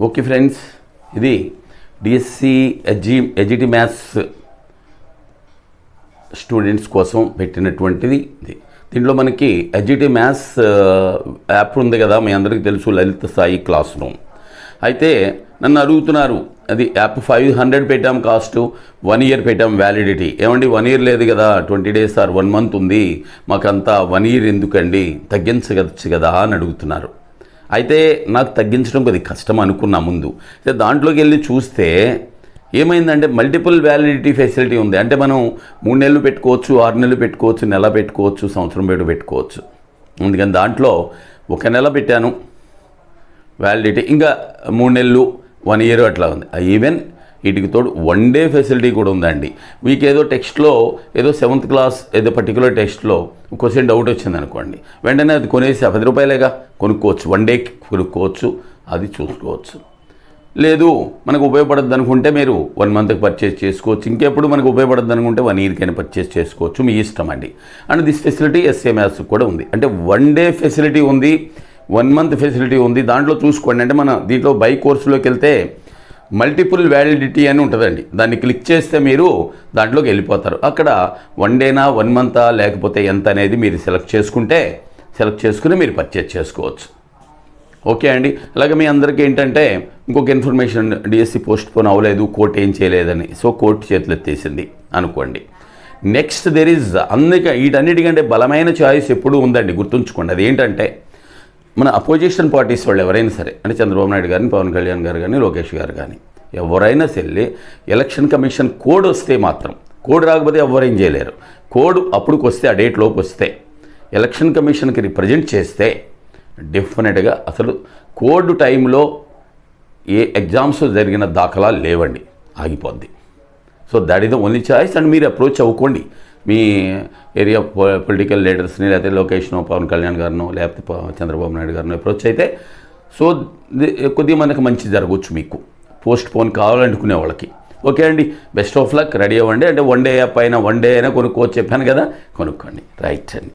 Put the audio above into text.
Okay friends, ఇది DSC AGT maths students కోసం పెట్టినటువంటిది. దీంట్లో మనకి ఎజిటి మ్యాథ్స్ యాప్ ఉంది కదా, మీ అందరికీ తెలుసు, లలిత సాయి క్లాస్ రూమ్. అయితే నన్ను అడుగుతున్నారు, అది యాప్ 500 పెట్టాం కాస్ట్, 1 year పెట్టాం వ్యాలిడిటీ. ఏమండి 1 year లేదు కదా, 20 days ఆర్ 1 month ఉంది, మాకంతా 1 year ఎందుకండి, తగ్గించవచ్చు కదా అని అడుగుతున్నారు. అయితే నాకు తగ్గించడం కొద్దిగా కష్టం అనుకున్నా ముందు. అయితే దాంట్లోకి వెళ్ళి చూస్తే ఏమైందంటే మల్టిపుల్ వ్యాలిడిటీ ఫెసిలిటీ ఉంది. అంటే మనం 3 నెలలు పెట్టుకోవచ్చు, 6 నెలలు పెట్టుకోవచ్చు, నెల పెట్టుకోవచ్చు, సంవత్సరం పెట్టుకోవచ్చు. అందుకని దాంట్లో 1 నెల పెట్టాను వ్యాలిడిటీ, ఇంకా 3 నెలలు, 1 year అట్లా ఉంది. ఈవెన్ వీటికి తోడు 1 day ఫెసిలిటీ కూడా ఉందండి. మీకు ఏదో టెక్స్ట్లో ఏదో 7th class ఏదో పర్టికులర్ టెక్స్ట్లో క్వశ్చన్ డౌట్ వచ్చింది అనుకోండి, వెంటనే అది కొనేసి 10 రూపాయలేగా కొనుక్కోవచ్చు, 1 day కొనుక్కోవచ్చు, అది చూసుకోవచ్చు. లేదు మనకు ఉపయోగపడద్దు అనుకుంటే మీరు 1 monthకి పర్చేస్ చేసుకోవచ్చు, ఇంకెప్పుడు మనకు ఉపయోగపడద్దు అనుకుంటే 1 yearకైనా పర్చేస్ చేసుకోవచ్చు, మీ ఇష్టం అండి. And this facility SA maths కూడా ఉంది. అంటే 1 day ఫెసిలిటీ ఉంది, 1 month ఫెసిలిటీ ఉంది. దాంట్లో చూసుకోండి, అంటే మన దీంట్లో బై కోర్సులోకి వెళ్తే మల్టిపుల్ వ్యాలిడిటీ అని ఉంటుందండి. దాన్ని క్లిక్ చేస్తే మీరు దాంట్లోకి వెళ్ళిపోతారు. అక్కడ 1 dayనా 1 month లేకపోతే ఎంత అనేది మీరు సెలెక్ట్ చేసుకుని మీరు పర్చేజ్ చేసుకోవచ్చు. ఓకే అండి. అలాగే మీ అందరికీ ఏంటంటే ఇంకొక ఇన్ఫర్మేషన్, డిఎస్సి పోస్ట్ పోన్ అవ్వలేదు, కోర్టు ఏం చేయలేదని. సో కోర్టు చేతులు ఎత్తేసింది అనుకోండి. నెక్స్ట్ దెర్ ఈజ్, అందుకే వీటన్నిటికంటే బలమైన చాయిస్ ఎప్పుడూ ఉందండి, గుర్తుంచుకోండి. అది ఏంటంటే మన అపోజిషన్ పార్టీస్ వాళ్ళు ఎవరైనా సరే, అంటే చంద్రబాబు నాయుడు గారిని, పవన్ కళ్యాణ్ గారు కానీ, లోకేష్ గారు కానీ, ఎవరైనా సరే ఎలక్షన్ కమిషన్ కోడ్ వస్తే మాత్రం, కోడ్ రాకపోతే ఎవరేం చేయలేరు. కోడ్ అప్పుడుకి వస్తే, ఆ డేట్లోకి వస్తే ఎలక్షన్ కమిషన్కి రిప్రజెంట్ చేస్తే డెఫినెట్గా అసలు కోడ్ టైంలో ఏ ఎగ్జామ్స్ జరిగిన దాఖలాలు లేవండి, ఆగిపోద్ది. So that is the only choice. And మీరు అప్రోచ్ అవ్వుకోండి మీ ఏరియా పొలిటికల్ లీడర్స్ని, లేకపోతే లోకేష్నో, పవన్ కళ్యాణ్ గారినో, లేకపోతే చంద్రబాబు నాయుడు గారినో అప్రోచ్ అయితే సో కొద్దిగా మనకు మంచి జరగవచ్చు మీకు, పోస్ట్ పోన్ కావాలనుకునే వాళ్ళకి. ఓకే అండి, బెస్ట్ ఆఫ్ లక్, రెడీ అవ్వండి. అంటే 1 day పైన 1 day అయినా కొనుక్కోవచ్చు చెప్పాను కదా, కొనుక్కోండి. రైట్ అండి.